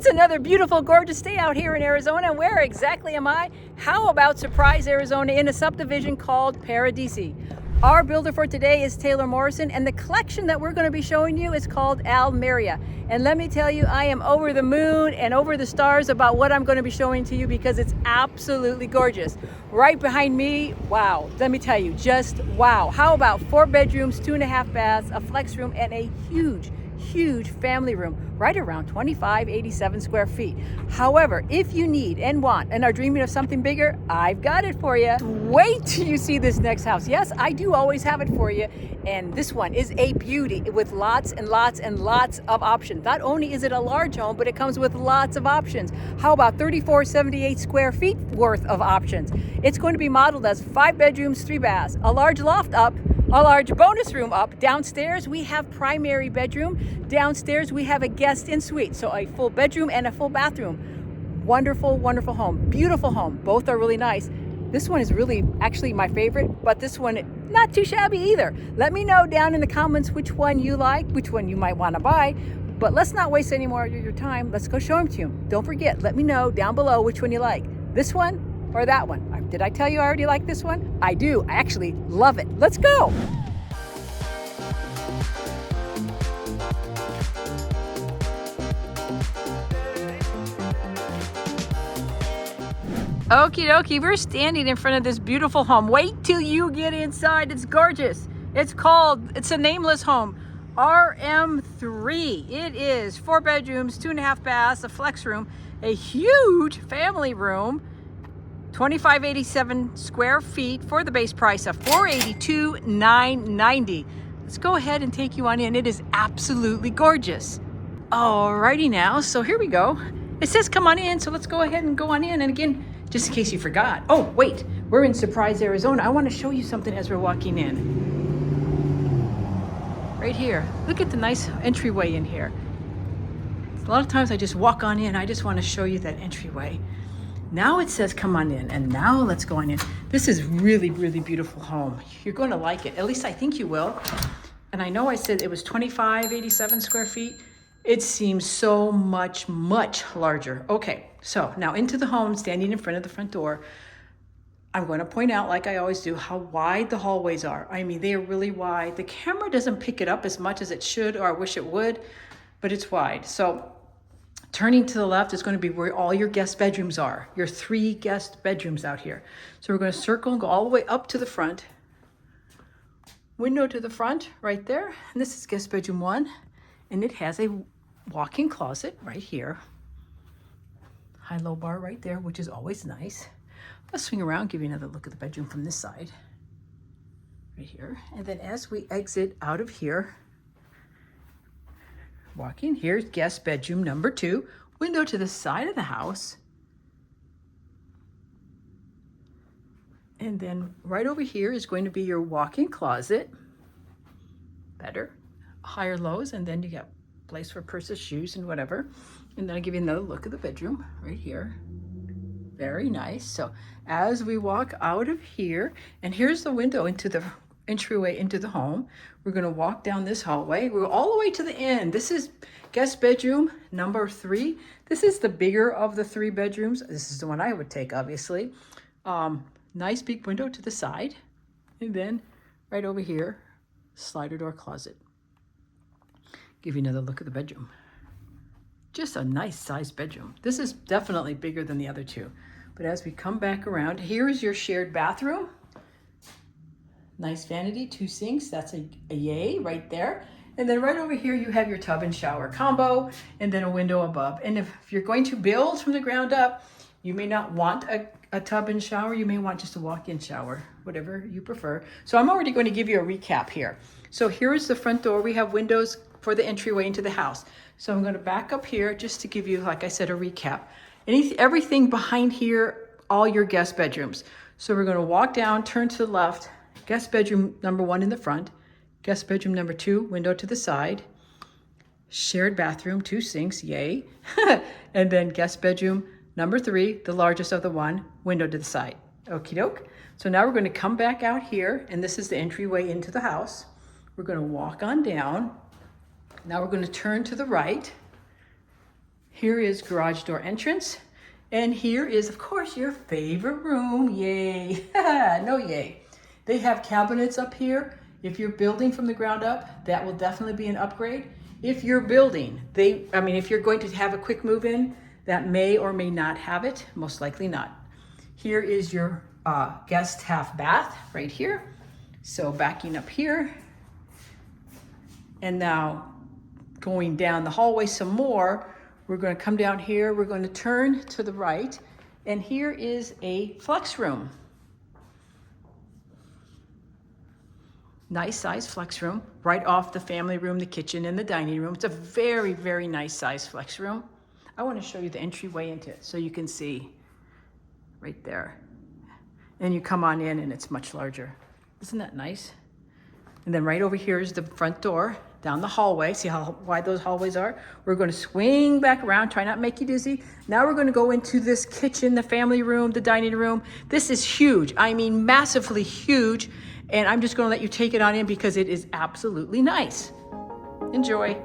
It's another beautiful, gorgeous day out here in Arizona. Where exactly am I? How about Surprise, Arizona, in a subdivision called Paradisi? Our builder for today is Taylor Morrison, and the collection that we're going to be showing you is called Almeria. And let me tell you, I am over the moon and over the stars about what I'm going to be showing to you because it's absolutely gorgeous. Right behind me, wow, let me tell you, just wow. How about 4 bedrooms, 2.5 baths, a flex room, and a huge family room, right around 2587 square feet. However, if you need and want and are dreaming of something bigger, I've got it for you. Wait till you see this next house. Yes, I do always have it for you. And this one is a beauty with lots and lots and lots of options. Not only is it a large home, but it comes with lots of options. How about 3478 square feet worth of options? It's going to be modeled as 5 bedrooms, 3 baths, a large loft up, a large bonus room up. Downstairs, we have primary bedroom. Downstairs, we have a guest in suite. So a full bedroom and a full bathroom. Wonderful, wonderful home. Beautiful home. Both are really nice. This one is really actually my favorite, but this one, not too shabby either. Let me know down in the comments which one you like, which one you might want to buy. But let's not waste any more of your time. Let's go show them to you. Don't forget, let me know down below which one you like. This one or that one. Did I tell you I already like this one? I do. I actually love it. Let's go. Okie dokie, we're standing in front of this beautiful home. Wait till you get inside. It's gorgeous. It's a nameless home. RM3. It is 4 bedrooms, 2.5 baths, a flex room, a huge family room. 2587 square feet for the base price of $482,990. Let's go ahead and take you on in. It is absolutely gorgeous. Alrighty now, so here we go. It says come on in, so let's go ahead and go on in. And again, just in case you forgot. Oh, wait, we're in Surprise, Arizona. I want to show you something as we're walking in. Right here, look at the nice entryway in here. A lot of times I just walk on in. I just want to show you that entryway. Now it says come on in, and now let's go on in. This is really beautiful home. You're going to like it. At least I think you will. And I know I said it was 2587 square feet. It seems so much larger. Okay, so now into the home, standing in front of the front door. I'm going to point out, like I always do, how wide the hallways are. I mean, they are really wide. The camera doesn't pick it up as much as it should, or I wish it would, but it's wide. So turning to the left is going to be where all your guest bedrooms are, your 3 guest bedrooms out here. So we're going to circle and go all the way up to the front. Window to the front right there. And this is guest bedroom 1. And it has a walk-in closet right here. High-low bar right there, which is always nice. Let's swing around, give you another look at the bedroom from this side. Right here. And then as we exit out of here, walk in, here's guest bedroom number 2, window to the side of the house. And then right over here is going to be your walk-in closet. Better, higher lows, and then you got place for purses, shoes, and whatever. And then I'll give you another look at the bedroom right here. Very nice. So as we walk out of here, and here's the window into the entryway into the home. We're going to walk down this hallway. We're all the way to the end. This is guest bedroom number 3. This is the bigger of the 3 bedrooms. This is the one I would take, obviously. Nice big window to the side. And then right over here, slider door closet. Give you another look at the bedroom. Just a nice sized bedroom. This is definitely bigger than the other 2. But as we come back around, here's your shared bathroom. Nice vanity, 2 sinks. That's a yay right there. And then right over here, you have your tub and shower combo, and then a window above. And if you're going to build from the ground up, you may not want a tub and shower. You may want just a walk-in shower, whatever you prefer. So I'm already going to give you a recap here. So here is the front door. We have windows for the entryway into the house. So I'm going to back up here just to give you, like I said, a recap. Everything behind here, all your guest bedrooms. So we're going to walk down, turn to the left, guest bedroom number 1 in the front, guest bedroom number 2, window to the side, shared bathroom, 2 sinks, yay. And then guest bedroom number 3, the largest of the 1, window to the side. Okie doke. So now we're going to come back out here, and this is the entryway into the house. We're going to walk on down. Now we're going to turn to the right. Here is garage door entrance. And here is, of course, your favorite room. Yay. No yay. They have cabinets up here. If you're building from the ground up, that will definitely be an upgrade. If you're building, if you're going to have a quick move in, that may or may not have it, most likely not. Here is your guest half bath right here. So backing up here, and now going down the hallway some more, we're going to come down here, we're going to turn to the right, and here is a flex room. Nice size flex room, right off the family room, the kitchen, and the dining room. It's a very, very nice size flex room. I want to show you the entryway into it so you can see right there. And you come on in and it's much larger. Isn't that nice? And then right over here is the front door down the hallway. See how wide those hallways are? We're going to swing back around, try not to make you dizzy. Now we're going to go into this kitchen, the family room, the dining room. This is huge. I mean, massively huge. And I'm just going to let you take it on in because it is absolutely nice. Enjoy.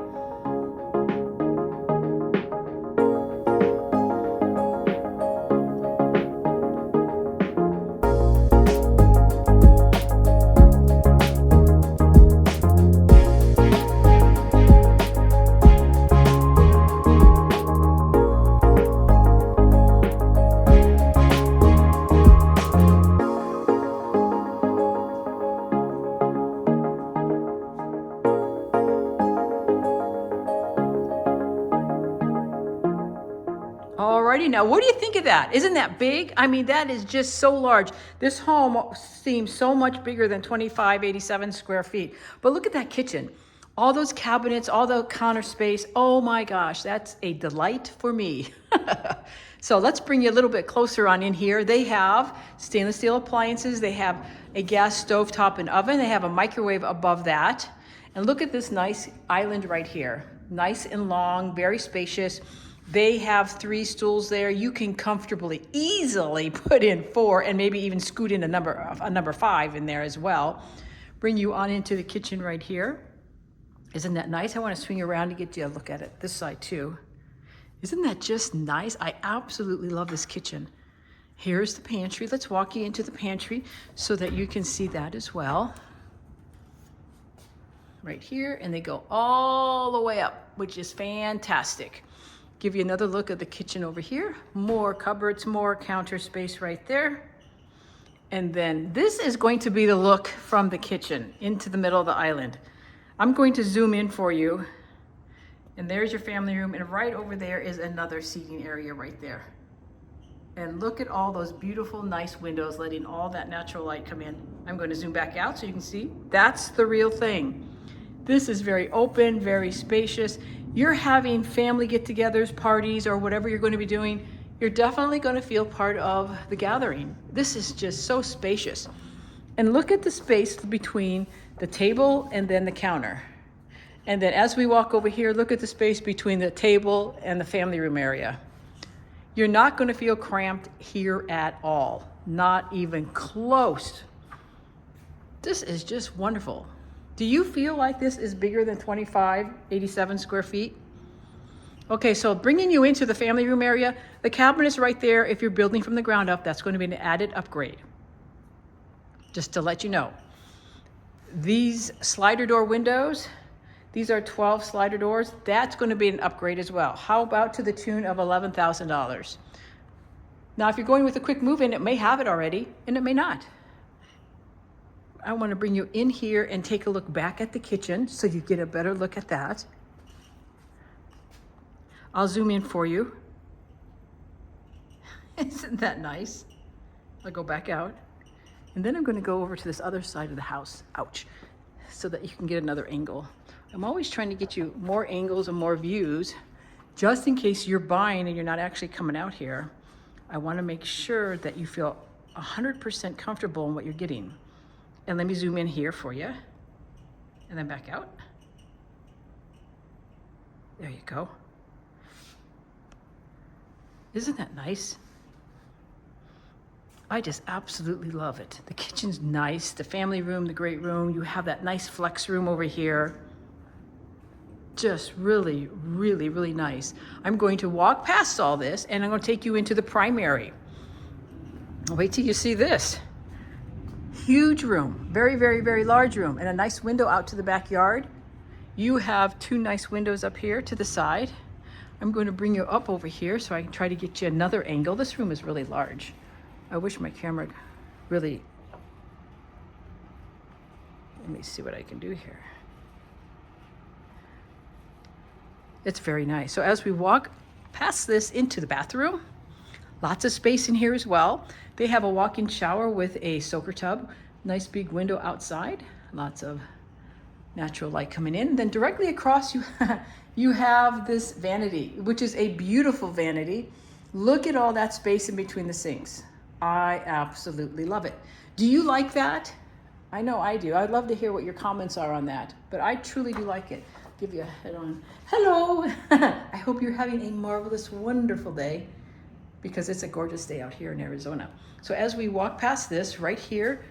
Alrighty, now what do you think of that? Isn't that big? I mean, that is just so large. This home seems so much bigger than 2587 square feet. But look at that kitchen. All those cabinets, all the counter space. Oh my gosh, that's a delight for me. So let's bring you a little bit closer on in here. They have stainless steel appliances. They have a gas stovetop and oven. They have a microwave above that. And look at this nice island right here. Nice and long, very spacious. They have 3 stools there. You can comfortably, easily put in 4 and maybe even scoot in a number 5 in there as well. Bring you on into the kitchen right here. Isn't that nice? I want to swing around to get you a look at it this side too. Isn't that just nice? I absolutely love this kitchen. Here's the pantry. Let's walk you into the pantry so that you can see that as well. Right here, and they go all the way up, which is fantastic. Give you another look at the kitchen over here. More cupboards, more counter space right there. And then this is going to be the look from the kitchen into the middle of the island. I'm going to zoom in for you. And there's your family room. And right over there is another seating area right there. And look at all those beautiful, nice windows letting all that natural light come in. I'm going to zoom back out so you can see. That's the real thing. This is very open, very spacious. You're having family get-togethers, parties, or whatever you're going to be doing, you're definitely going to feel part of the gathering. This is just so spacious. And look at the space between the table and then the counter. And then as we walk over here, look at the space between the table and the family room area. You're not going to feel cramped here at all. Not even close. This is just wonderful. Do you feel like this is bigger than 2587 square feet? Okay, so bringing you into the family room area, the cabinet's right there. If you're building from the ground up, that's going to be an added upgrade. Just to let you know. These slider door windows, these are 12 slider doors. That's going to be an upgrade as well. How about to the tune of $11,000? Now, if you're going with a quick move in, it may have it already, and it may not. I want to bring you in here and take a look back at the kitchen so you get a better look at that. I'll zoom in for you. Isn't that nice? I'll go back out. And then I'm going to go over to this other side of the house. Ouch. So that you can get another angle. I'm always trying to get you more angles and more views just in case you're buying and you're not actually coming out here. I want to make sure that you feel 100% comfortable in what you're getting. And let me zoom in here for you. And then back out. There you go. Isn't that nice? I just absolutely love it. The kitchen's nice, the family room, the great room. You have that nice flex room over here. just really, really, really nice. I'm going to walk past all this and I'm going to take you into the primary. Wait till you see this. Huge room, very, very, very large room, and a nice window out to the backyard. You have two nice windows up here to the side. I'm going to bring you up over here so I can try to get you another angle. This room is really large. I wish my camera really, let me see what I can do here. It's very nice. So as we walk past this into the bathroom, lots of space in here as well. They have a walk-in shower with a soaker tub, nice big window outside, lots of natural light coming in. Then directly across you have this vanity, which is a beautiful vanity. Look at all that space in between the sinks. I absolutely love it. Do you like that? I know I do. I'd love to hear what your comments are on that, but I truly do like it. Give you a head on. Hello. I hope you're having a marvelous, wonderful day, because it's a gorgeous day out here in Arizona. So as we walk past this right here,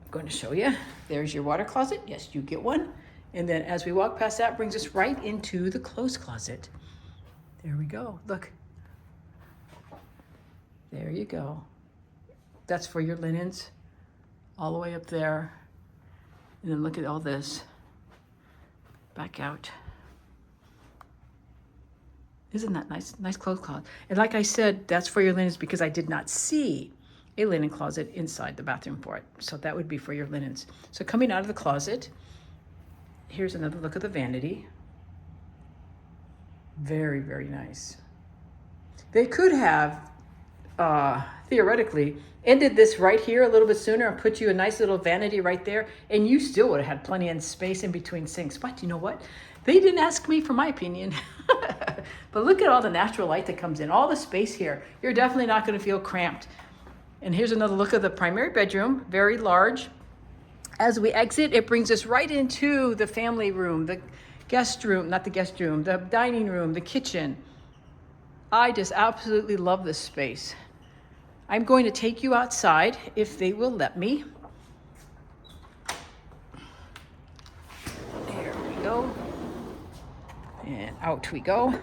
I'm going to show you. There's your water closet. Yes, you get one. And then as we walk past that, brings us right into the clothes closet. There we go. Look. There you go. That's for your linens all the way up there. And then look at all this. Back out. Isn't that nice? Nice clothes closet. And like I said, that's for your linens because I did not see a linen closet inside the bathroom for it. So that would be for your linens. So coming out of the closet, here's another look at the vanity. Very, very nice. They could have, theoretically, ended this right here a little bit sooner and put you a nice little vanity right there, and you still would have had plenty of space in between sinks. But you know what? They didn't ask me for my opinion. But look at all the natural light that comes in, all the space here. You're definitely not going to feel cramped. And here's another look of the primary bedroom, very large. As we exit, it brings us right into the family room, the guest room, not the guest room, the dining room, the kitchen. I just absolutely love this space. I'm going to take you outside if they will let me. There we go. And out we go.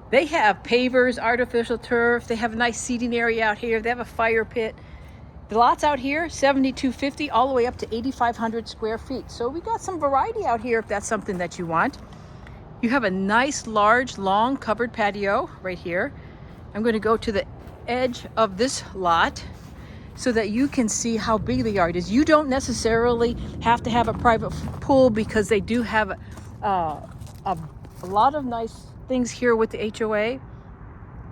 They have pavers, artificial turf. They have a nice seating area out here. They have a fire pit. The lots out here, 7,250 all the way up to 8,500 square feet. So we got some variety out here if that's something that you want. You have a nice, large, long covered patio right here. I'm going to go to the edge of this lot so that you can see how big the yard is. You don't necessarily have to have a private pool because they do have a lot of nice things here with the HOA,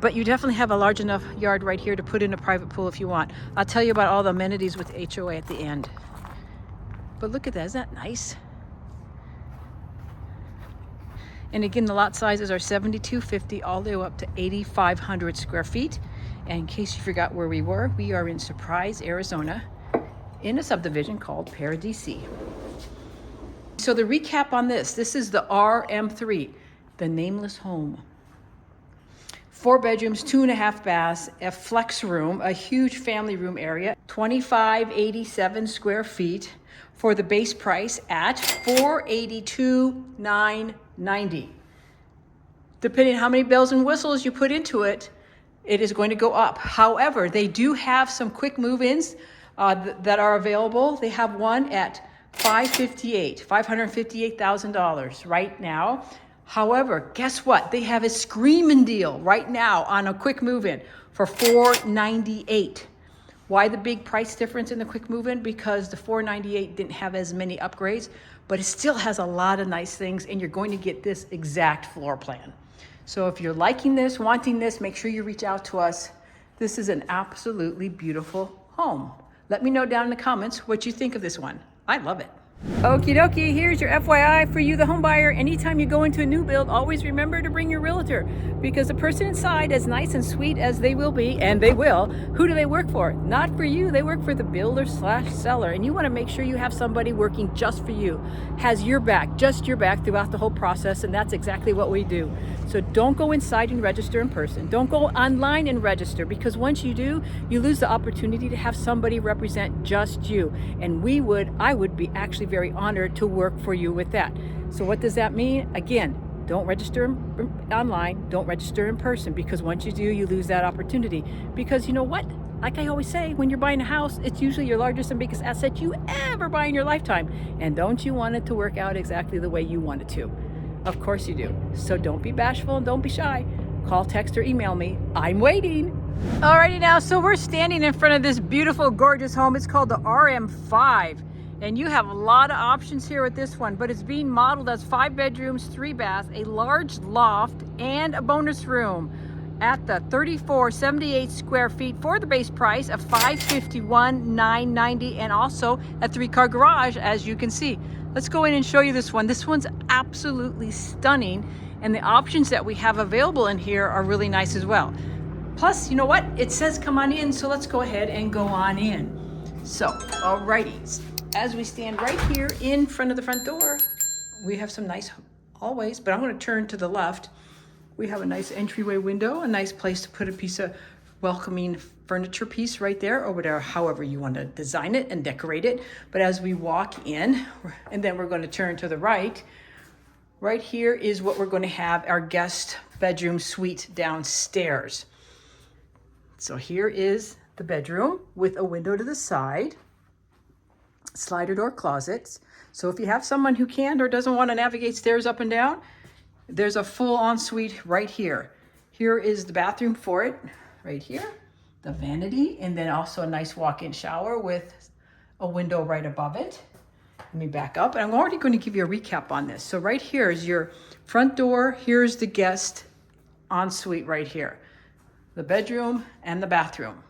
but you definitely have a large enough yard right here to put in a private pool if you want. I'll tell you about all the amenities with the HOA at the end. But look at that, isn't that nice? And again, the lot sizes are 7,250 all the way up to 8,500 square feet. And in case you forgot where we were, we are in Surprise, Arizona, in a subdivision called Paradisi. So the recap on this is the RM3, the nameless home. 4 bedrooms, 2.5 baths, a flex room, a huge family room area, 2,587 square feet for the base price at $482,990. Depending on how many bells and whistles you put into it, it is going to go up. However, they do have some quick move-ins that are available. They have one at $558,000 right now. However, guess what? They have a screaming deal right now on a quick move-in for $498,000. Why the big price difference in the quick move-in? Because the $498,000 didn't have as many upgrades, but it still has a lot of nice things, and you're going to get this exact floor plan. So if you're liking this, wanting this, make sure you reach out to us. This is an absolutely beautiful home. Let me know down in the comments what you think of this one. I love it. Okie dokie, here's your FYI for you, the home buyer. Anytime you go into a new build, always remember to bring your realtor, because the person inside, as nice and sweet as they will be, and they will, who do they work for? Not for you. They work for the builder/seller, and you want to make sure you have somebody working just for you, has your back, just your back throughout the whole process, and that's exactly what we do. So don't go inside and register in person. Don't go online and register, because once you do, you lose the opportunity to have somebody represent just you. And I would be actually very honored to work for you with that. So what does that mean? Again, don't register online, don't register in person, because once you do, you lose that opportunity. Because you know what? Like I always say, when you're buying a house, it's usually your largest and biggest asset you ever buy in your lifetime. And don't you want it to work out exactly the way you want it to? Of course you do. So don't be bashful and don't be shy. Call, text, or email me. I'm waiting. Alrighty now, so we're standing in front of this beautiful, gorgeous home. It's called the RM5. And you have a lot of options here with this one, but it's being modeled as 5 bedrooms, 3 baths, a large loft, and a bonus room at the 3478 square feet for the base price of $551,990, and also a 3-car garage, as you can see. Let's go in and show you this one. This one's absolutely stunning, and the options that we have available in here are really nice as well. Plus, you know what? It says come on in, so let's go ahead and go on in. So, alrighty. As we stand right here in front of the front door, we have some nice hallways, but I'm going to turn to the left. We have a nice entryway window, a nice place to put a piece of welcoming furniture piece right there, or whatever, however you want to design it and decorate it. But as we walk in, and then we're going to turn to the right, right here is what we're going to have our guest bedroom suite downstairs. So here is the bedroom with a window to the side, slider door closets. So if you have someone who can't or doesn't want to navigate stairs up and down, there's a full ensuite right here. Here is the bathroom for it, right here, the vanity, and then also a nice walk-in shower with a window right above it. Let me back up, and I'm already going to give you a recap on this. So right here is your front door. Here's the guest ensuite right here, the bedroom and the bathroom.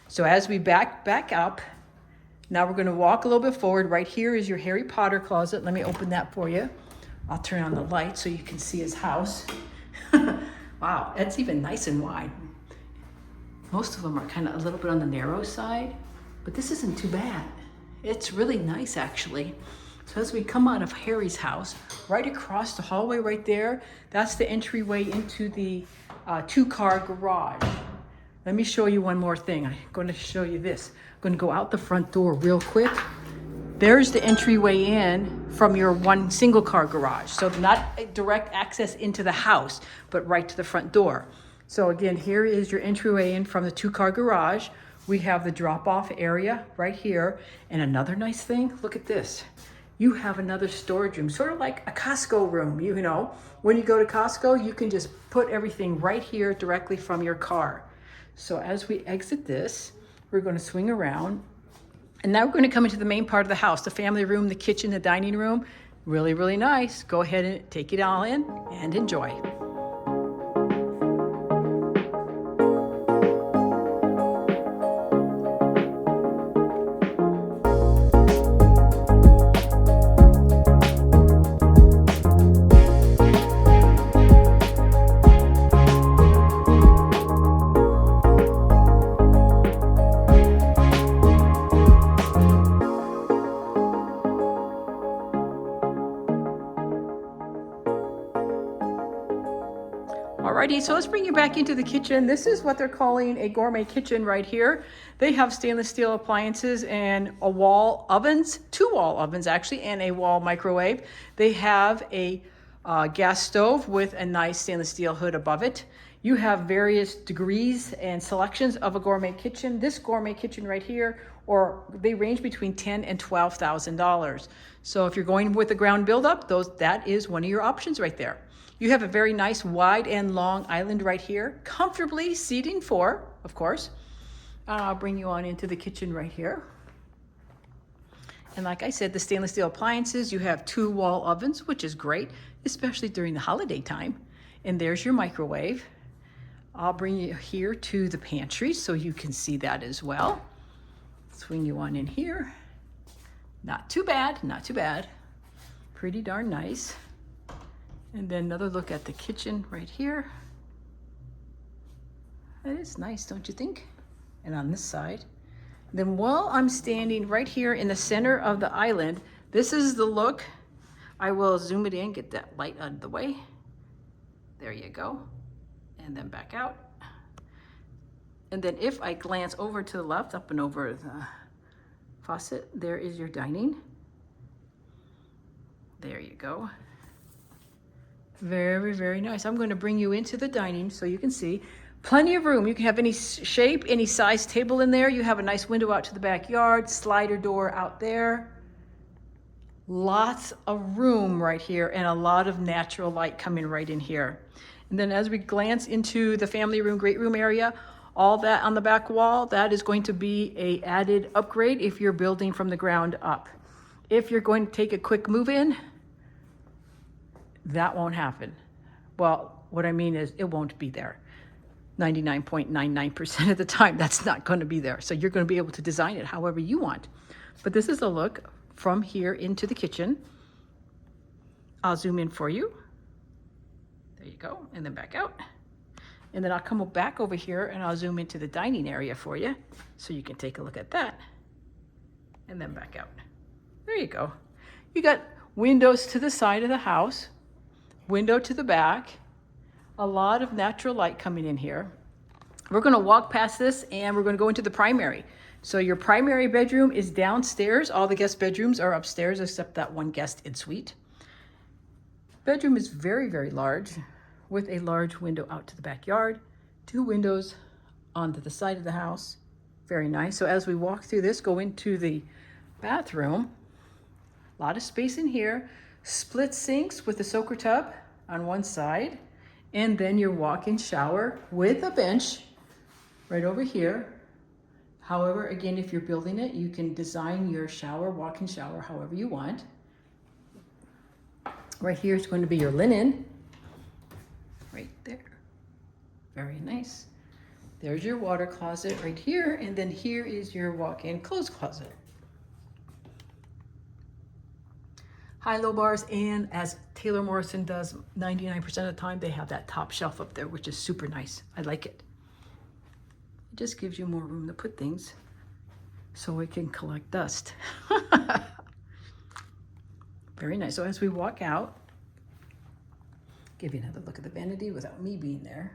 So as we back up, now we're going to walk a little bit forward. Right here is your Harry Potter closet. Let me open that for you. I'll turn on the light so you can see his house. Wow, that's even nice and wide. Most of them are kind of a little bit on the narrow side, but this isn't too bad. It's really nice, actually. So as we come out of Harry's house, right across the hallway right there, that's the entryway into the 2-car garage. Let me show you one more thing. I'm going to show you this. I'm going to go out the front door real quick. There's the entryway in from your 1 single-car garage. So not a direct access into the house, but right to the front door. So again, here is your entryway in from the 2-car garage. We have the drop-off area right here. And another nice thing, look at this. You have another storage room, sort of like a Costco room. You know, when you go to Costco, you can just put everything right here directly from your car. So as we exit this, we're going to swing around. And now we're going to come into the main part of the house, the family room, the kitchen, the dining room. Really, really nice. Go ahead and take it all in and enjoy. Alrighty, so let's bring you back into the kitchen. This is what they're calling a gourmet kitchen right here. They have stainless steel appliances and a wall ovens, 2 wall ovens actually, and a wall microwave. They have a gas stove with a nice stainless steel hood above it. You have various degrees and selections of a gourmet kitchen. This gourmet kitchen right here, or they range between $10,000 and $12,000. So if you're going with a ground buildup, that is one of your options right there. You have a very nice wide and long island right here, comfortably seating 4, of course. I'll bring you on into the kitchen right here. And like I said, the stainless steel appliances, you have 2 wall ovens, which is great, especially during the holiday time. And there's your microwave. I'll bring you here to the pantry so you can see that as well. Swing you on in here. Not too bad, not too bad. Pretty darn nice. And then another look at the kitchen right here. That is nice, don't you think? And on this side. Then while I'm standing right here in the center of the island, this is the look. I will zoom it in, get that light out of the way. There you go. And then back out. And then if I glance over to the left, up and over the faucet, there is your dining. There you go. Very, very nice. I'm going to bring you into the dining so you can see. Plenty of room. You can have any shape, any size table in there. You have a nice window out to the backyard, slider door out there. Lots of room right here and a lot of natural light coming right in here. And then as we glance into the family room, great room area, all that on the back wall, that is going to be a added upgrade if you're building from the ground up. If you're going to take a quick move in, that won't happen. Well, what I mean is it won't be there. 99.99% of the time, that's not going to be there. So you're going to be able to design it however you want. But this is a look from here into the kitchen. I'll zoom in for you. There you go. And then back out. And then I'll come back over here and I'll zoom into the dining area for you so you can take a look at that. And then back out. There you go. You got windows to the side of the house, window to the back, a lot of natural light coming in here. We're going to walk past this and we're going to go into the primary. So your primary bedroom is downstairs. All the guest bedrooms are upstairs except that one guest en suite. Bedroom is very, very large with a large window out to the backyard, 2 windows onto the side of the house. Very nice. So as we walk through this, go into the bathroom. A lot of space in here. Split sinks with a soaker tub on one side. And then your walk-in shower with a bench right over here. However, again, if you're building it, you can design your shower, walk-in shower, however you want. Right here is going to be your linen. Right there. Very nice. There's your water closet right here. And then here is your walk-in clothes closet. High-low bars, and as Taylor Morrison does 99% of the time, they have that top shelf up there, which is super nice. I like it. It just gives you more room to put things so it can collect dust. Very nice. So as we walk out, give you another look at the vanity without me being there.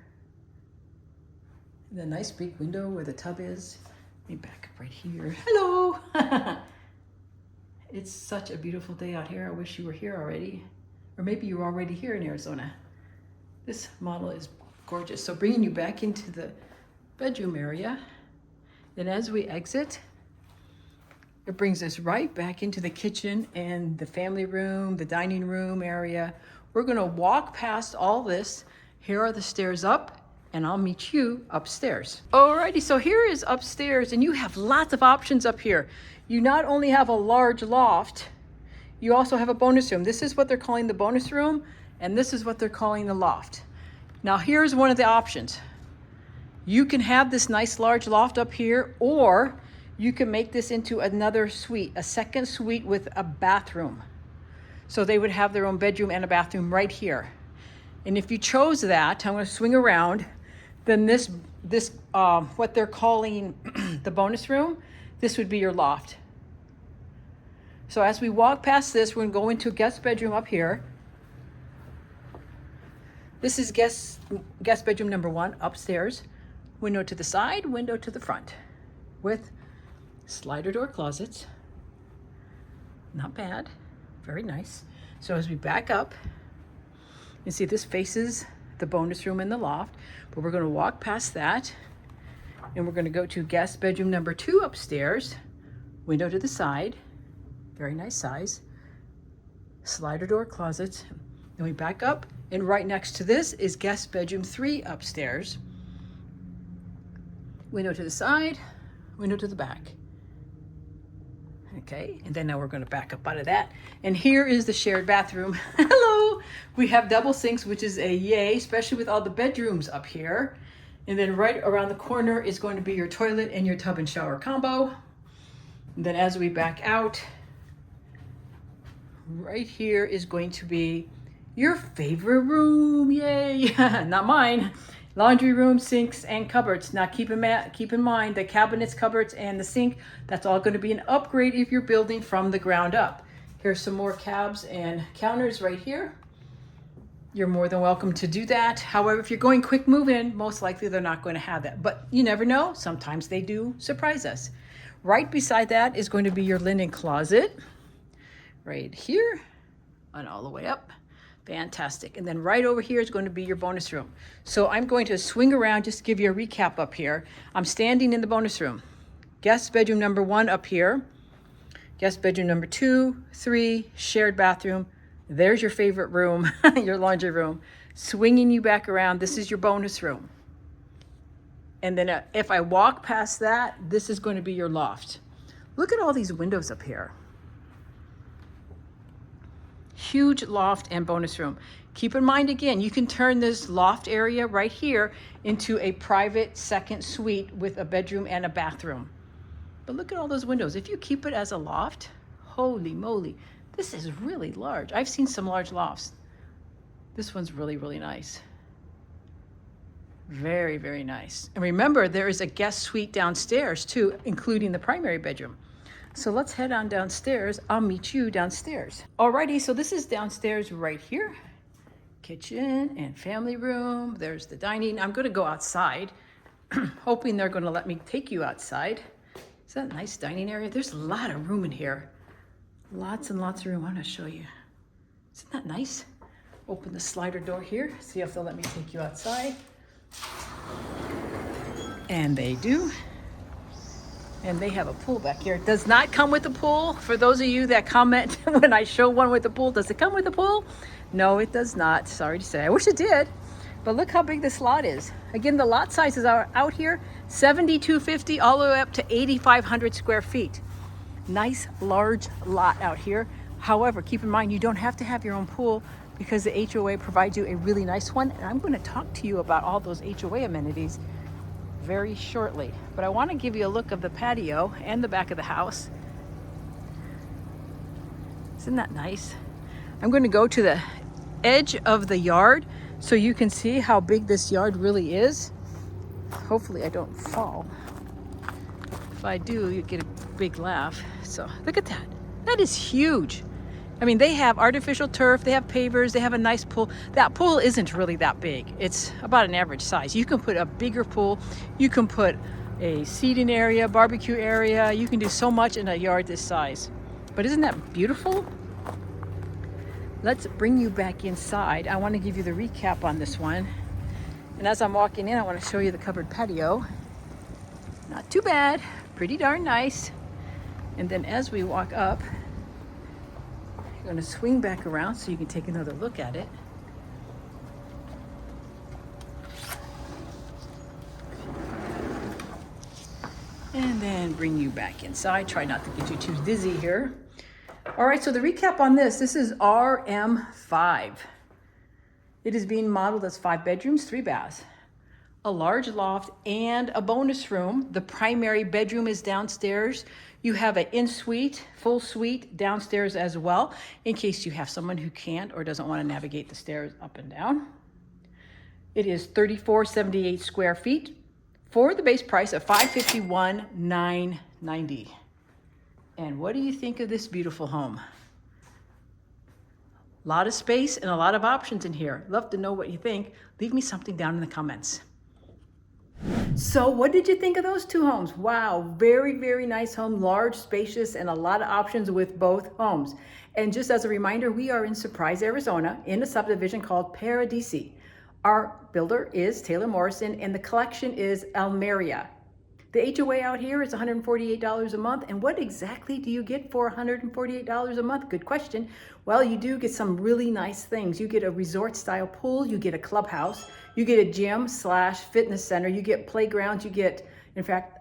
The nice big window where the tub is. Let me back up right here. Hello! It's such a beautiful day out here. I wish you were here already. Or maybe you're already here in Arizona. This model is gorgeous. So bringing you back into the bedroom area. Then as we exit, it brings us right back into the kitchen and the family room, the dining room area. We're gonna walk past all this. Here are the stairs up, and I'll meet you upstairs. Alrighty, so here is upstairs, and you have lots of options up here. You not only have a large loft, you also have a bonus room. This is what they're calling the bonus room, and this is what they're calling the loft. Now here's one of the options. You can have this nice large loft up here, or you can make this into another suite, a second suite with a bathroom. So they would have their own bedroom and a bathroom right here. And if you chose that, I'm going to swing around, then this what they're calling the bonus room, this would be your loft. So as we walk past this, we're going to go into a guest bedroom up here. This is guest bedroom number 1 upstairs. Window to the side, window to the front with slider door closets. Not bad, very nice. So as we back up, you see this faces the bonus room and the loft, but we're going to walk past that and we're going to go to guest bedroom number 2 upstairs, window to the side, very nice size, slider door closets. Then we back up, and right next to this is guest bedroom 3 upstairs, window to the side, window to the back. Okay, and then now we're going to back up out of that. And here is the shared bathroom. Hello! We have double sinks, which is a yay, especially with all the bedrooms up here. And then right around the corner is going to be your toilet and your tub and shower combo. And then as we back out, right here is going to be your favorite room. Yay! Not mine. Laundry room, sinks, and cupboards. Now keep in mind the cabinets, cupboards, and the sink, that's all going to be an upgrade if you're building from the ground up. Here's some more cabs and counters right here. you're more than welcome to do that. However, if you're going quick move in, most likely they're not going to have that. But you never know. Sometimes they do surprise us. Right beside that is going to be your linen closet. Right here and all the way up. Fantastic. And then right over here is going to be your bonus room. So I'm going to swing around, just to give you a recap up here. I'm standing in the bonus room. Guest bedroom number 1 up here. Guest bedroom number 2, 3, shared bathroom. There's your favorite room, your laundry room. Swinging you back around, this is your bonus room. And then if I walk past that, this is going to be your loft. Look at all these windows up here. Huge loft and bonus room. Keep in mind again, you can turn this loft area right here into a private second suite with a bedroom and a bathroom. But look at all those windows. If you keep it as a loft, holy moly, this is really large. I've seen some large lofts. This one's really, really nice. Very, very nice. And remember, there is a guest suite downstairs too, including the primary bedroom. So let's head on downstairs. I'll meet you downstairs. Alrighty, so this is downstairs right here. Kitchen and family room. There's the dining. I'm gonna go outside, hoping they're gonna let me take you outside. Is that a nice dining area? There's a lot of room in here. Lots and lots of room. I'm gonna show you. Isn't that nice? Open the slider door here. See if they'll let me take you outside. And they do. And they have a pool back here. It does not come with a pool. For those of you that comment when I show one with a pool, does it come with a pool? No, it does not. Sorry to say. I wish it did. But look how big this lot is. Again, the lot sizes are out here, 7,250 all the way up to 8,500 square feet. Nice, large lot out here. However, keep in mind, you don't have to have your own pool because the HOA provides you a really nice one. And I'm going to talk to you about all those HOA amenities very shortly. But I want to give you a look of the patio and the back of the house. Isn't that nice? I'm going to go to the edge of the yard so you can see how big this yard really is. Hopefully I don't fall. If I do, you get a big laugh. So look at that. That is huge. I mean, they have artificial turf, they have pavers, they have a nice pool. That pool isn't really that big. It's about an average size. You can put a bigger pool. You can put a seating area, barbecue area. You can do so much in a yard this size. But isn't that beautiful? Let's bring you back inside. I want to give you the recap on this one. And as I'm walking in, I want to show you the covered patio. Not too bad, pretty darn nice. And then as we walk up, I'm going to swing back around so you can take another look at it. And then bring you back inside. Try not to get you too dizzy here. All right, so the recap on this is RM5. It is being modeled as 5 bedrooms, 3 baths, a large loft, and a bonus room. The primary bedroom is downstairs. You have an in-suite, full suite downstairs as well, in case you have someone who can't or doesn't want to navigate the stairs up and down. It is 3,478 square feet for the base price of $551,990. And what do you think of this beautiful home? A lot of space and a lot of options in here. Love to know what you think. Leave me something down in the comments. So what did you think of those 2 homes? Wow, very, very nice home, large, spacious, and a lot of options with both homes. And just as a reminder, we are in Surprise, Arizona, in a subdivision called Paradisi. Our builder is Taylor Morrison, and the collection is Almeria. The HOA out here is $148 a month. And what exactly do you get for $148 a month? Good question. Well, you do get some really nice things. You get a resort style pool, you get a clubhouse, you get a gym / fitness center, you get playgrounds, you get, in fact,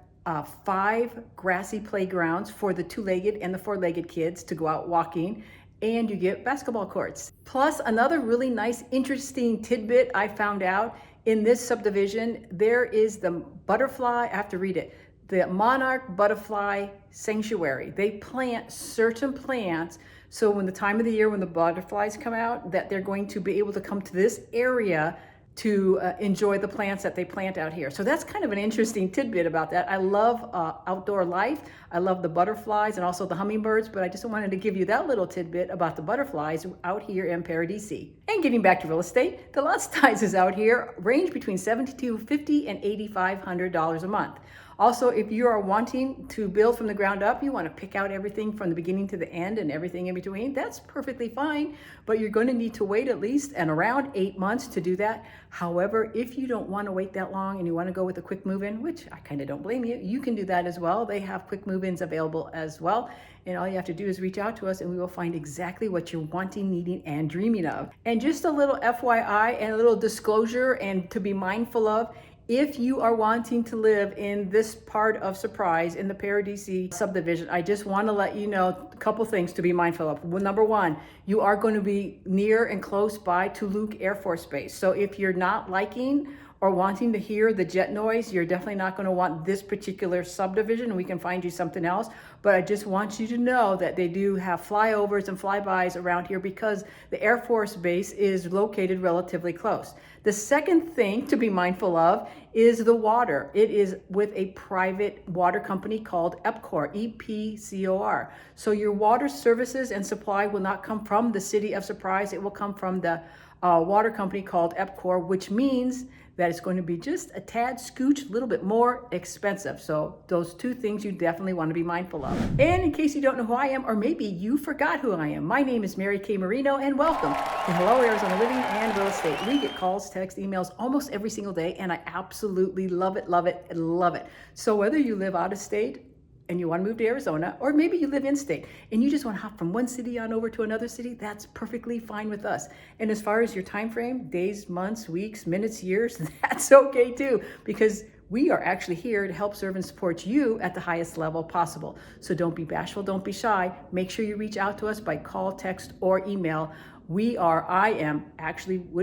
5 grassy playgrounds for the 2-legged and the 4-legged kids to go out walking, and you get basketball courts. Plus, another really nice, interesting tidbit I found out in this subdivision, there is the butterfly, I have to read it, the monarch butterfly sanctuary. They plant certain plants so when the time of the year when the butterflies come out, that they're going to be able to come to this area to enjoy the plants that they plant out here. So that's kind of an interesting tidbit about that. I love outdoor life. I love the butterflies and also the hummingbirds, but I just wanted to give you that little tidbit about the butterflies out here in Paradisi. And getting back to real estate, the lot sizes out here range between $7,250 and $8,500 a month. Also, if you are wanting to build from the ground up, you want to pick out everything from the beginning to the end and everything in between, that's perfectly fine, but you're going to need to wait at least and around 8 months to do that. However, if you don't want to wait that long and you want to go with a quick move-in, which I kind of don't blame you, you can do that as well. They have quick move-ins available as well. And all you have to do is reach out to us and we will find exactly what you're wanting, needing, and dreaming of. And just a little FYI and a little disclosure and to be mindful of, if you are wanting to live in this part of Surprise in the Paradisi subdivision, I just want to let you know a couple things to be mindful of. Well, number one, you are going to be near and close by to Luke Air Force Base. So if you're not liking or wanting to hear the jet noise, you're definitely not going to want this particular subdivision. We can find you something else. But I just want you to know that they do have flyovers and flybys around here because the Air Force Base is located relatively close. The second thing to be mindful of is the water. It is with a private water company called EPCOR, EPCOR. So your water services and supply will not come from the city of Surprise. It will come from the water company called EPCOR, which means that it's going to be just a tad scooch, a little bit more expensive. So those two things you definitely want to be mindful of. And in case you don't know who I am, or maybe you forgot who I am, my name is Mary Kay Marino, and welcome to Hello Arizona Living and Real Estate. We get calls, texts, emails almost every single day, and I absolutely love it, love it, love it. So whether you live out of state and you want to move to Arizona, or maybe you live in state and you just want to hop from one city on over to another city, that's perfectly fine with us. And as far as your time frame, days, months, weeks, minutes, years, that's okay too, because we are actually here to help serve and support you at the highest level possible. So don't be bashful, don't be shy. Make sure you reach out to us by call, text, or email. Would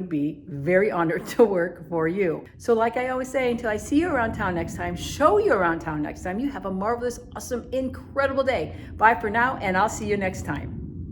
be very honored to work for you. So like I always say, until I see you around town next time, show you around town next time, you have a marvelous, awesome, incredible day. Bye for now, and I'll see you next time.